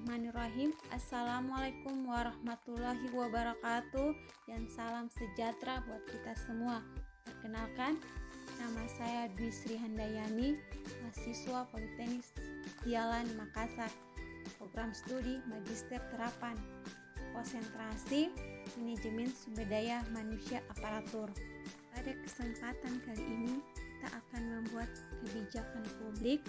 Bismillahirrahmanirrahim. Assalamualaikum warahmatullahi wabarakatuh dan salam sejahtera buat kita semua. Perkenalkan, nama saya Dwi Sri Handayani, mahasiswa Politeknik Sialan Makassar, program studi Magister Terapan, konsentrasi Manajemen Sumber Daya Manusia Aparatur. Pada kesempatan kali ini, kita akan membuat kebijakan publik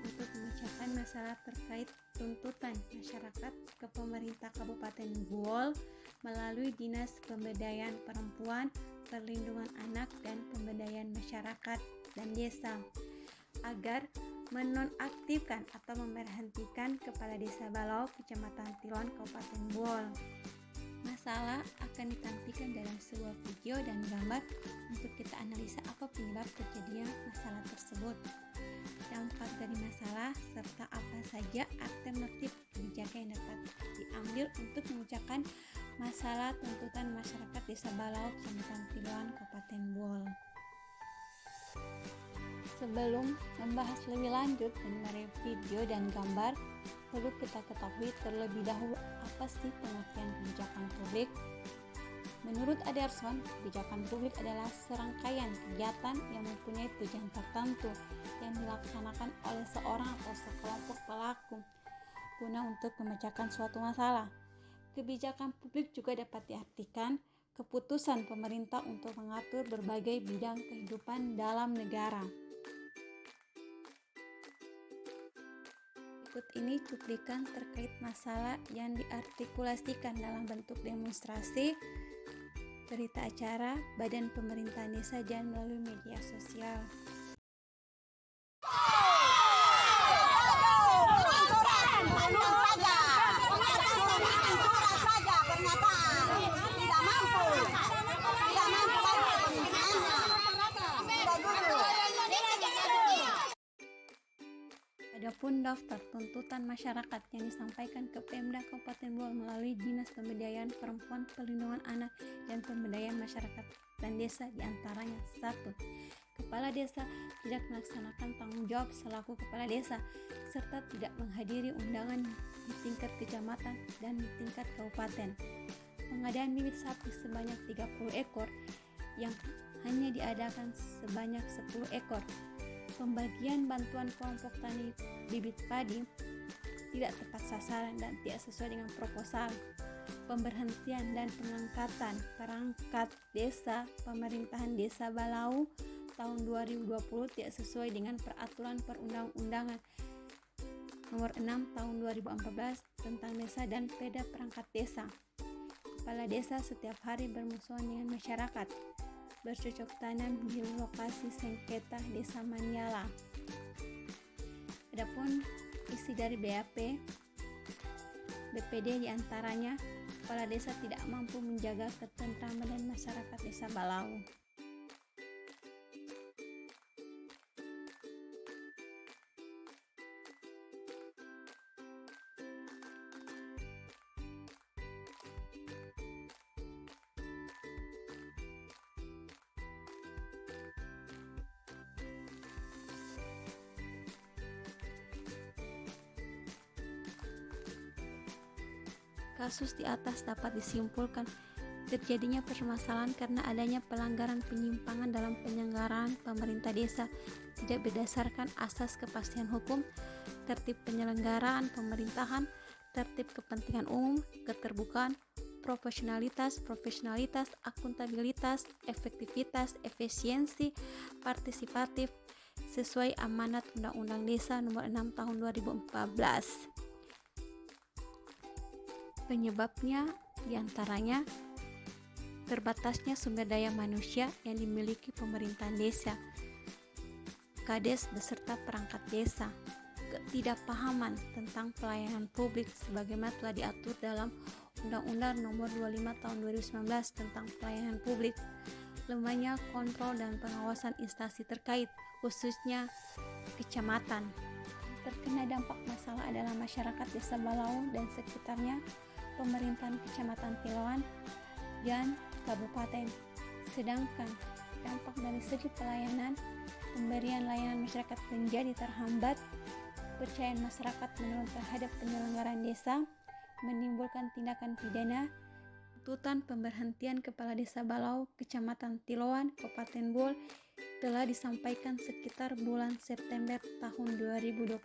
untuk memecahkan masalah terkait tuntutan masyarakat ke pemerintah Kabupaten Buol melalui Dinas Pemberdayaan Perempuan, Perlindungan Anak, dan Pemberdayaan Masyarakat dan Desa agar menonaktifkan atau memberhentikan Kepala Desa Balau, Kecamatan Tilon, Kabupaten Buol. Masalah akan ditampilkan dalam sebuah video dan gambar untuk kita analisa apa penyebab terjadinya masalah tersebut, dampak dari masalah, serta apa saja alternatif kebijakan yang dapat diambil untuk memecahkan masalah tuntutan masyarakat Desa Balau, Kecamatan Tilon, Kabupaten Buol. Sebelum membahas lebih lanjut mengenai video dan gambar, perlu kita ketahui terlebih dahulu apa sih pengertian kebijakan publik. Menurut Ederson, kebijakan publik adalah serangkaian kegiatan yang mempunyai tujuan tertentu yang dilaksanakan oleh seorang atau sekelompok pelaku guna untuk memecahkan suatu masalah. Kebijakan publik juga dapat diartikan keputusan pemerintah untuk mengatur berbagai bidang kehidupan dalam negara. Berikut ini cuplikan terkait masalah yang diartikulasikan dalam bentuk demonstrasi, berita acara, badan pemerintahan desa, dan melalui media sosial. Adapun daftar tuntutan masyarakat yang disampaikan ke Pemda Kabupaten Buol melalui Dinas Pemberdayaan Perempuan, Perlindungan Anak, dan Pemberdayaan Masyarakat dan Desa diantaranya 1. Kepala Desa tidak melaksanakan tanggung jawab selaku Kepala Desa serta tidak menghadiri undangan di tingkat kecamatan dan di tingkat kabupaten. Pengadaan bibit sapi sebanyak 30 ekor yang hanya diadakan sebanyak 10 ekor. Pembagian bantuan kelompok tani bibit padi tidak tepat sasaran dan tidak sesuai dengan proposal. Pemberhentian dan pengangkatan perangkat desa pemerintahan Desa Balau tahun 2020 tidak sesuai dengan peraturan perundang-undangan nomor 6 tahun 2014 tentang desa dan Perda Perangkat Desa. Kepala desa setiap hari bermusuhan dengan masyarakat, bercocok tanam di lokasi sengketa Desa Maniala. Adapun isi dari BAP, BPD diantaranya kepala desa tidak mampu menjaga ketentraman dan masyarakat Desa Balau. Kasus di atas dapat disimpulkan terjadinya permasalahan karena adanya pelanggaran penyimpangan dalam penyelenggaraan pemerintah desa tidak berdasarkan asas kepastian hukum, tertib penyelenggaraan pemerintahan, tertib kepentingan umum, keterbukaan, profesionalitas, akuntabilitas, efektivitas, efisiensi, partisipatif, sesuai amanat Undang-Undang Desa Nomor 6 Tahun 2014. Penyebabnya diantaranya terbatasnya sumber daya manusia yang dimiliki pemerintahan desa, kades beserta perangkat desa, ketidakpahaman tentang pelayanan publik sebagaimana telah diatur dalam Undang-Undang Nomor 25 Tahun 2019 tentang pelayanan publik, lemahnya kontrol dan pengawasan instansi terkait, khususnya kecamatan. Terkena dampak masalah adalah masyarakat Desa Balau dan sekitarnya, pemerintahan Kecamatan Tilon, dan Kabupaten. Sedangkan dampak dari segi pelayanan, pemberian layanan masyarakat menjadi terhambat kepercayaan masyarakat menurun terhadap penyelenggaraan desa, menimbulkan tindakan pidana. Tuntutan pemberhentian Kepala Desa Balau, Kecamatan Tiloan, Kabupaten Bol telah disampaikan sekitar bulan September tahun 2021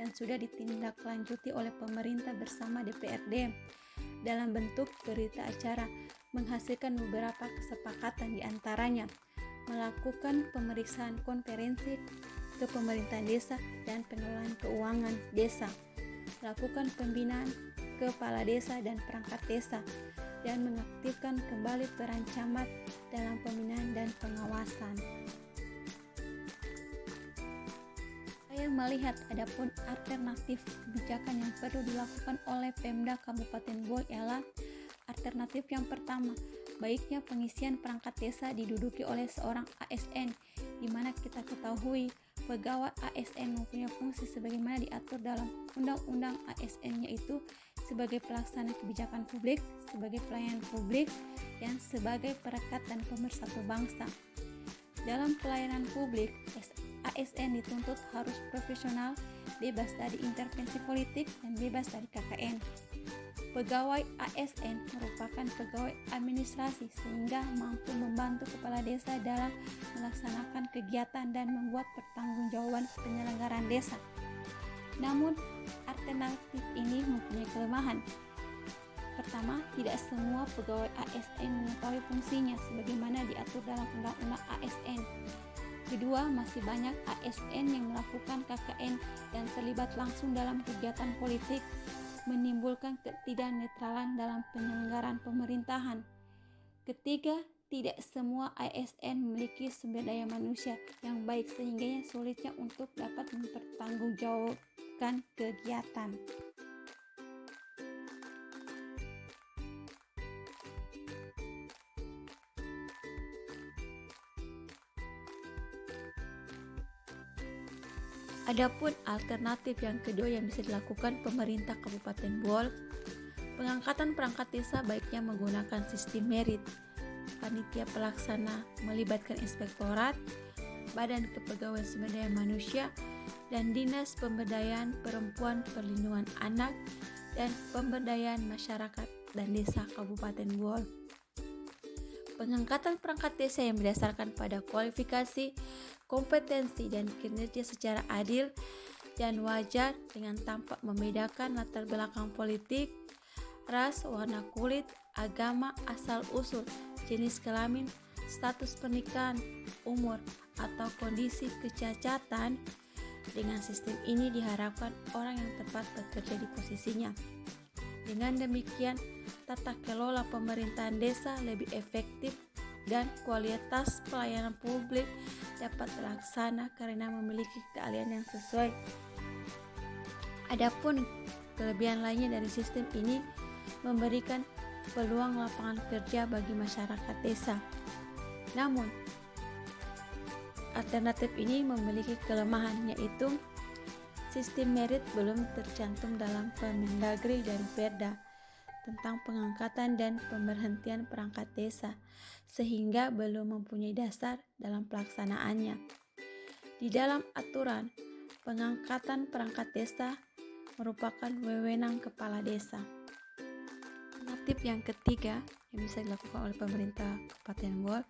dan sudah ditindaklanjuti oleh pemerintah bersama DPRD dalam bentuk berita acara, menghasilkan beberapa kesepakatan, diantaranya melakukan pemeriksaan konferensi ke pemerintahan desa dan pengelolaan keuangan desa, melakukan pembinaan kepala desa dan perangkat desa, dan mengaktifkan kembali peran camat dalam pembinaan dan pengawasan. Saya melihat adapun alternatif kebijakan yang perlu dilakukan oleh Pemda Kabupaten Bol ialah alternatif yang pertama, baiknya pengisian perangkat desa diduduki oleh seorang ASN, di mana kita ketahui pegawai ASN mempunyai fungsi sebagaimana diatur dalam Undang-Undang ASN, yaitu sebagai pelaksana kebijakan publik, sebagai pelayan publik, dan sebagai perekat dan pemersatu bangsa. Dalam pelayanan publik, ASN dituntut harus profesional, bebas dari intervensi politik, dan bebas dari KKN. Pegawai ASN merupakan pegawai administrasi sehingga mampu membantu kepala desa dalam melaksanakan kegiatan dan membuat pertanggungjawaban penyelenggaraan desa. Namun, alternatif ini mempunyai kelemahan. Pertama, tidak semua pegawai ASN mengetahui fungsinya sebagaimana diatur dalam Undang-Undang ASN. Kedua, masih banyak ASN yang melakukan KKN dan terlibat langsung dalam kegiatan politik, menimbulkan ketidaknetralan dalam penyelenggaraan pemerintahan. Ketiga, tidak semua ASN memiliki sumber daya manusia yang baik sehingga sulitnya untuk dapat mempertanggungjawabkan kegiatan. Adapun alternatif yang kedua yang bisa dilakukan pemerintah Kabupaten Bol, pengangkatan perangkat desa baiknya menggunakan sistem merit. Panitia pelaksana melibatkan inspektorat, Badan Kepegawaian Sumber Daya Manusia, dan Dinas Pemberdayaan Perempuan, Perlindungan Anak, dan Pemberdayaan Masyarakat dan Desa Kabupaten Bol. Pengangkatan perangkat desa yang berdasarkan pada kualifikasi, kompetensi, dan kinerja secara adil dan wajar dengan tanpa membedakan latar belakang politik, ras, warna kulit, agama, asal-usul, jenis kelamin, status pernikahan, umur, atau kondisi kecacatan. Dengan sistem ini diharapkan orang yang tepat bekerja di posisinya. Dengan demikian, tata kelola pemerintahan desa lebih efektif dan kualitas pelayanan publik dapat terlaksana karena memiliki keahlian yang sesuai. Adapun kelebihan lainnya dari sistem ini memberikan peluang lapangan kerja bagi masyarakat desa. Namun, alternatif ini memiliki kelemahan, yaitu sistem merit belum tercantum dalam Permendagri dan Perda tentang pengangkatan dan pemberhentian perangkat desa, sehingga belum mempunyai dasar dalam pelaksanaannya. Di dalam aturan, pengangkatan perangkat desa merupakan wewenang kepala desa. Alternatif yang ketiga yang bisa dilakukan oleh pemerintah Kabupaten Bol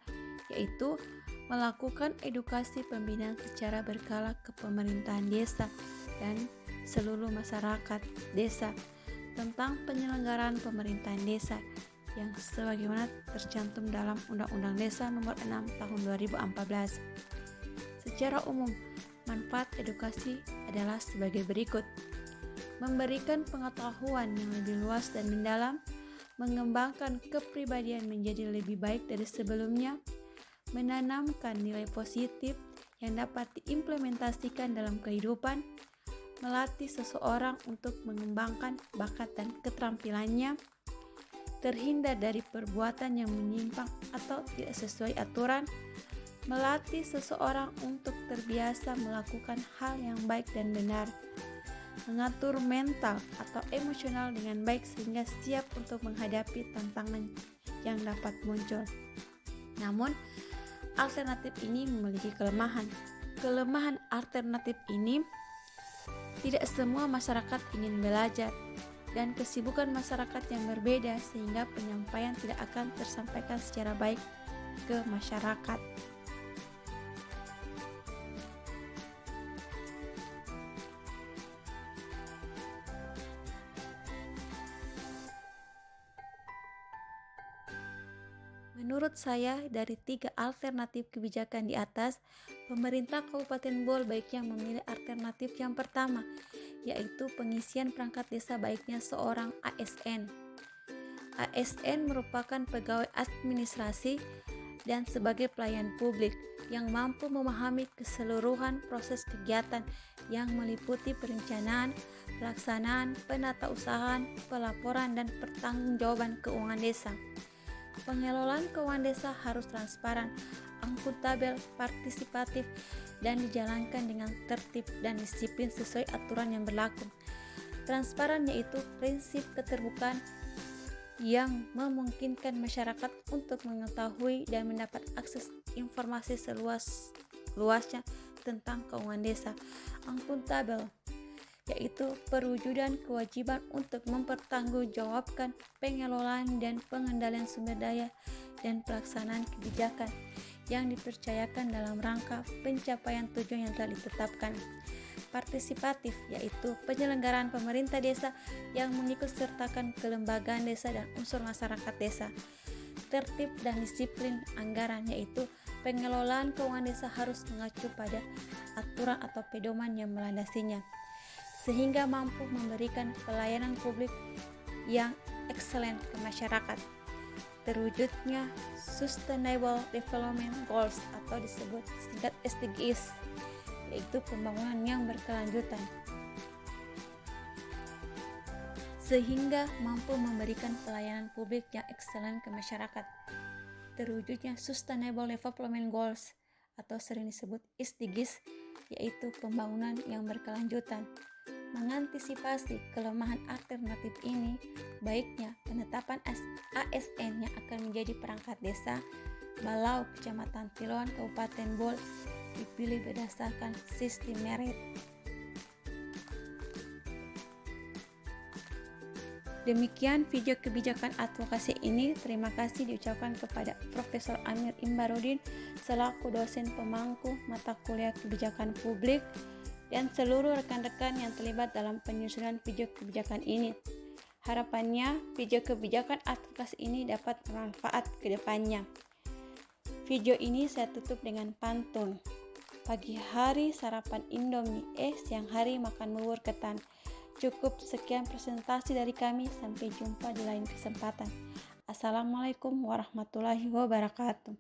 yaitu melakukan edukasi pembinaan secara berkala ke pemerintahan desa dan seluruh masyarakat desa tentang penyelenggaraan pemerintahan desa yang sebagaimana tercantum dalam Undang-Undang Desa Nomor 6 Tahun 2014. Secara umum, manfaat edukasi adalah sebagai berikut: memberikan pengetahuan yang lebih luas dan mendalam, mengembangkan kepribadian menjadi lebih baik dari sebelumnya, menanamkan nilai positif yang dapat diimplementasikan dalam kehidupan, melatih seseorang untuk mengembangkan bakat dan keterampilannya, terhindar dari perbuatan yang menyimpang atau tidak sesuai aturan, melatih seseorang untuk terbiasa melakukan hal yang baik dan benar, mengatur mental atau emosional dengan baik sehingga siap untuk menghadapi tantangan yang dapat muncul. Namun, alternatif ini memiliki kelemahan. Kelemahan alternatif ini Tidak semua masyarakat ingin belajar, dan kesibukan masyarakat yang berbeda sehingga penyampaian tidak akan tersampaikan secara baik ke masyarakat. Menurut saya, dari 3 alternatif kebijakan di atas, pemerintah Kabupaten Bol baiknya memilih alternatif yang pertama, yaitu pengisian perangkat desa baiknya seorang ASN. ASN merupakan pegawai administrasi dan sebagai pelayan publik yang mampu memahami keseluruhan proses kegiatan yang meliputi perencanaan, pelaksanaan, penatausahaan, pelaporan, dan pertanggungjawaban keuangan desa. Pengelolaan keuangan desa harus transparan, akuntabel, partisipatif, dan dijalankan dengan tertib dan disiplin sesuai aturan yang berlaku. Transparan yaitu prinsip keterbukaan yang memungkinkan masyarakat untuk mengetahui dan mendapat akses informasi seluas-luasnya tentang keuangan desa. Akuntabel yaitu perwujudan kewajiban untuk mempertanggungjawabkan pengelolaan dan pengendalian sumber daya dan pelaksanaan kebijakan yang dipercayakan dalam rangka pencapaian tujuan yang telah ditetapkan. Partisipatif yaitu penyelenggaraan pemerintah desa yang mengikut sertakan kelembagaan desa dan unsur masyarakat desa. Tertib dan disiplin anggaran yaitu pengelolaan keuangan desa harus mengacu pada aturan atau pedoman yang melandasinya, sehingga mampu memberikan pelayanan publik yang excellent ke masyarakat. Terwujudnya Sustainable Development Goals atau disebut singkat SDGs, yaitu pembangunan yang berkelanjutan, sehingga mampu memberikan pelayanan publik yang excellent ke masyarakat. Terwujudnya Sustainable Development Goals atau sering disebut SDGs, yaitu pembangunan yang berkelanjutan. Mengantisipasi kelemahan alternatif ini, baiknya penetapan ASN yang akan menjadi perangkat desa Balau Kecamatan Tiloan Kabupaten Bol dipilih berdasarkan sistem merit. Demikian video kebijakan advokasi ini. Terima kasih diucapkan kepada Profesor Amir Imbarudin selaku dosen pemangku mata kuliah kebijakan publik dan seluruh rekan-rekan yang terlibat dalam penyusunan video kebijakan ini. Harapannya video kebijakan advokasi ini dapat bermanfaat ke depannya. Video ini saya tutup dengan pantun. Pagi hari sarapan Indomie, siang hari makan bubur ketan. Cukup sekian presentasi dari kami, sampai jumpa di lain kesempatan. Assalamualaikum warahmatullahi wabarakatuh.